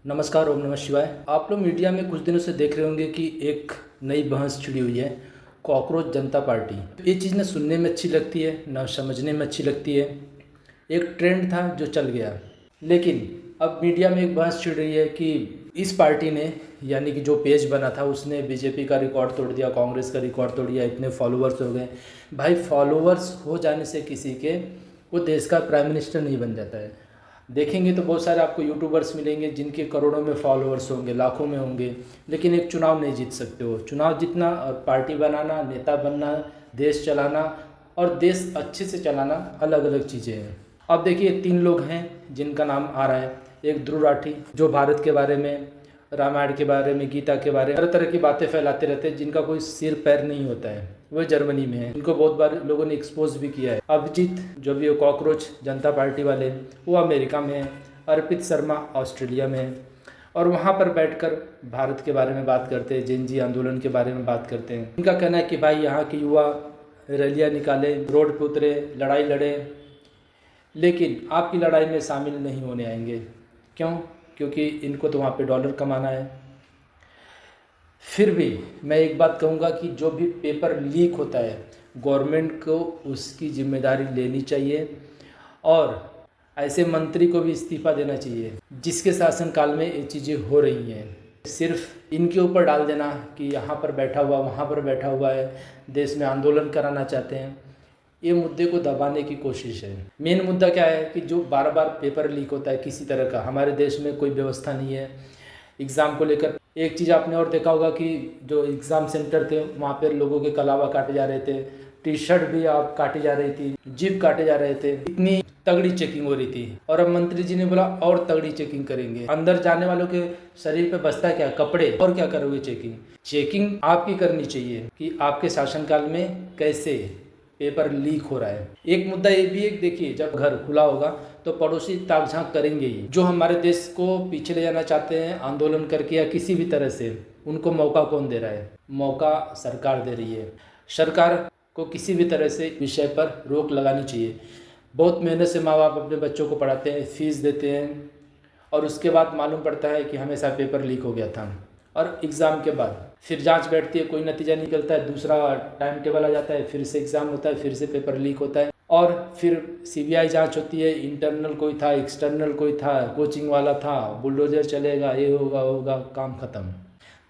नमस्कार, ओम नमः शिवाय। आप लोग मीडिया में कुछ दिनों से देख रहे होंगे कि एक नई बहस छिड़ी हुई है, कॉकरोच जनता पार्टी। ये चीज़ न सुनने में अच्छी लगती है, न समझने में अच्छी लगती है। एक ट्रेंड था जो चल गया, लेकिन अब मीडिया में एक बहस छिड़ रही है कि इस पार्टी ने, यानी कि जो पेज बना था उसने बीजेपी का रिकॉर्ड तोड़ दिया, कांग्रेस का रिकॉर्ड तोड़ दिया, इतने फॉलोअर्स हो गए। भाई, फॉलोअर्स हो जाने से किसी के वो देश का प्राइम मिनिस्टर नहीं बन जाता है। देखेंगे तो बहुत सारे आपको यूट्यूबर्स मिलेंगे जिनके करोड़ों में फॉलोअर्स होंगे, लाखों में होंगे, लेकिन एक चुनाव नहीं जीत सकते हो। चुनाव जीतना और पार्टी बनाना, नेता बनना, देश चलाना और देश अच्छे से चलाना अलग अलग चीज़ें हैं। अब देखिए, 3 लोग हैं जिनका नाम आ रहा है। एक ध्रुव राठी, जो भारत के बारे में, रामायण के बारे में, गीता के बारे में तरह तरह की बातें फैलाते रहते हैं, जिनका कोई सिर पैर नहीं होता है। वो जर्मनी में है, इनको बहुत बार लोगों ने एक्सपोज भी किया है। अभिजीत, जो भी कॉकरोच जनता पार्टी वाले, वो अमेरिका में है। अर्पित शर्मा ऑस्ट्रेलिया में है और वहाँ पर बैठकर भारत के बारे में बात करते हैं, जेन जी आंदोलन के बारे में बात करते हैं। इनका कहना है कि भाई, यहाँ के युवा रैलियाँ निकाले, रोड पर उतरे, लड़ाई लड़े, लेकिन आपकी लड़ाई में शामिल नहीं होने आएंगे। क्यों? क्योंकि इनको तो वहाँ पे डॉलर कमाना है। फिर भी मैं एक बात कहूँगा कि जो भी पेपर लीक होता है, गवर्नमेंट को उसकी जिम्मेदारी लेनी चाहिए और ऐसे मंत्री को भी इस्तीफा देना चाहिए जिसके शासनकाल में ये चीज़ें हो रही हैं। सिर्फ इनके ऊपर डाल देना कि यहाँ पर बैठा हुआ, वहाँ पर बैठा हुआ है, देश में आंदोलन कराना चाहते हैं, ये मुद्दे को दबाने की कोशिश है। मेन मुद्दा क्या है कि जो बार बार पेपर लीक होता है किसी तरह का, हमारे देश में कोई व्यवस्था नहीं है एग्ज़ाम को लेकर। एक चीज़ आपने और देखा होगा कि जो एग्ज़ाम सेंटर थे वहाँ पर लोगों के कलावा काटे जा रहे थे, टी शर्ट भी आप काटी जा रही थी, जिप काटे जा रहे थे, इतनी तगड़ी चेकिंग हो रही थी। और अब मंत्री जी ने बोला और तगड़ी चेकिंग करेंगे। अंदर जाने वालों के शरीर पे बचता क्या? कपड़े। और क्या करोगे? चेकिंग आपकी करनी चाहिए कि आपके शासनकाल में कैसे पेपर लीक हो रहा है। एक मुद्दा ये भी है, देखिए, जब घर खुला होगा तो पड़ोसी ताक झांक करेंगे ही। जो हमारे देश को पीछे ले जाना चाहते हैं आंदोलन करके या किसी भी तरह से, उनको मौका कौन दे रहा है? मौका सरकार दे रही है। सरकार को किसी भी तरह से विषय पर रोक लगानी चाहिए। बहुत मेहनत से माँ बाप अपने बच्चों को पढ़ाते हैं, फीस देते हैं और उसके बाद मालूम पड़ता है कि हमेशा पेपर लीक हो गया था। और एग्ज़ाम के बाद फिर जांच बैठती है, कोई नतीजा निकलता है, दूसरा टाइम टेबल आ जाता है, फिर से एग्ज़ाम होता है, फिर से पेपर लीक होता है और फिर सीबीआई जांच होती है। इंटरनल कोई था, एक्सटर्नल कोई था, कोचिंग वाला था, बुलडोजर चलेगा, ये होगा, काम ख़त्म।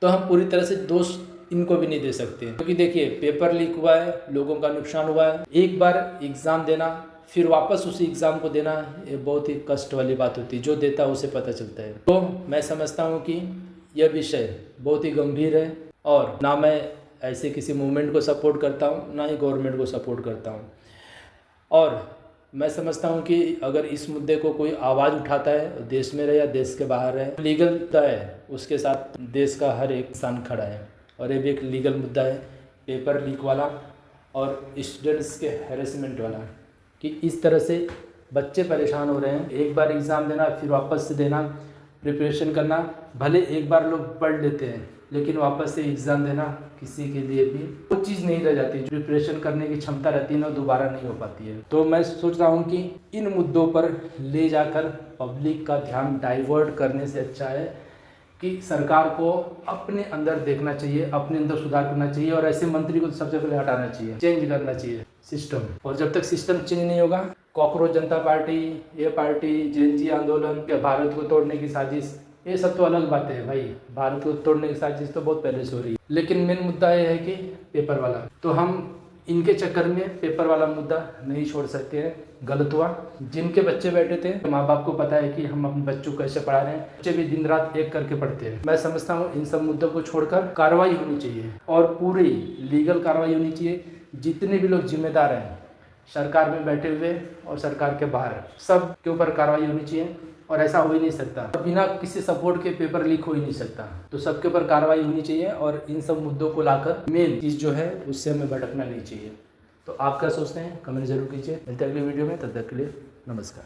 तो हम पूरी तरह से दोष इनको भी नहीं दे सकते, क्योंकि देखिए, पेपर लीक हुआ है, लोगों का नुकसान हुआ है। एक बार एग्ज़ाम देना, फिर वापस उसी एग्ज़ाम को देना, ये बहुत ही कष्ट वाली बात होती है। जो देता है उसे पता चलता है। तो मैं समझता हूँ कि यह विषय बहुत ही गंभीर है और ना मैं ऐसे किसी मूवमेंट को सपोर्ट करता हूँ, ना ही गवर्नमेंट को सपोर्ट करता हूँ। और मैं समझता हूँ कि अगर इस मुद्दे को कोई आवाज़ उठाता है, देश में रहे या देश के बाहर रहे, लीगल मुद्दा है, उसके साथ देश का हर एक इंसान खड़ा है। और ये भी एक लीगल मुद्दा है, पेपर लीक वाला और स्टूडेंट्स के हैरेसमेंट वाला, कि इस तरह से बच्चे परेशान हो रहे हैं। एक बार एग्ज़ाम देना, फिर वापस से देना, प्रिपरेशन करना। भले एक बार लोग पढ़ लेते हैं, लेकिन वापस से एग्ज़ाम देना किसी के लिए भी वो चीज़ नहीं रह जाती। प्रिपरेशन करने की क्षमता रहती है ना, दोबारा नहीं हो पाती है। तो मैं सोच रहा हूँ कि इन मुद्दों पर ले जाकर पब्लिक का ध्यान डाइवर्ट करने से अच्छा है कि सरकार को अपने अंदर देखना चाहिए, अपने अंदर सुधार करना चाहिए और ऐसे मंत्री को सबसे पहले हटाना चाहिए, चेंज करना चाहिए सिस्टम। और जब तक सिस्टम चेंज नहीं होगा, कॉकरोच जनता पार्टी, ये पार्टी, जेन जी आंदोलन, भारत को तोड़ने की साजिश, ये सब तो अलग बातें हैं भाई। भारत को तोड़ने की साजिश तो बहुत पहले से हो रही है, लेकिन मेन मुद्दा ये है कि पेपर वाला, तो हम इनके चक्कर में पेपर वाला मुद्दा नहीं छोड़ सकते हैं। गलत हुआ। जिनके बच्चे बैठे थे, माँ बाप को पता है कि हम अपने बच्चों को कैसे पढ़ा रहे हैं, बच्चे भी दिन रात एक करके पढ़ते हैं। मैं समझता हूँ इन सब मुद्दों को छोड़कर कार्रवाई होनी चाहिए और पूरी लीगल कार्रवाई होनी चाहिए। जितने भी लोग जिम्मेदार हैं सरकार में बैठे हुए और सरकार के बाहर, सब के ऊपर कार्रवाई होनी चाहिए। और ऐसा हो ही नहीं सकता, बिना किसी सपोर्ट के पेपर लीक हो ही नहीं सकता। तो सबके ऊपर कार्रवाई होनी चाहिए और इन सब मुद्दों को लाकर मेन चीज़ जो है उससे हमें भटकना नहीं चाहिए। तो आप क्या सोचते हैं, कमेंट जरूर कीजिए। मिलते हैं अगली वीडियो में, तब तक के लिए नमस्कार।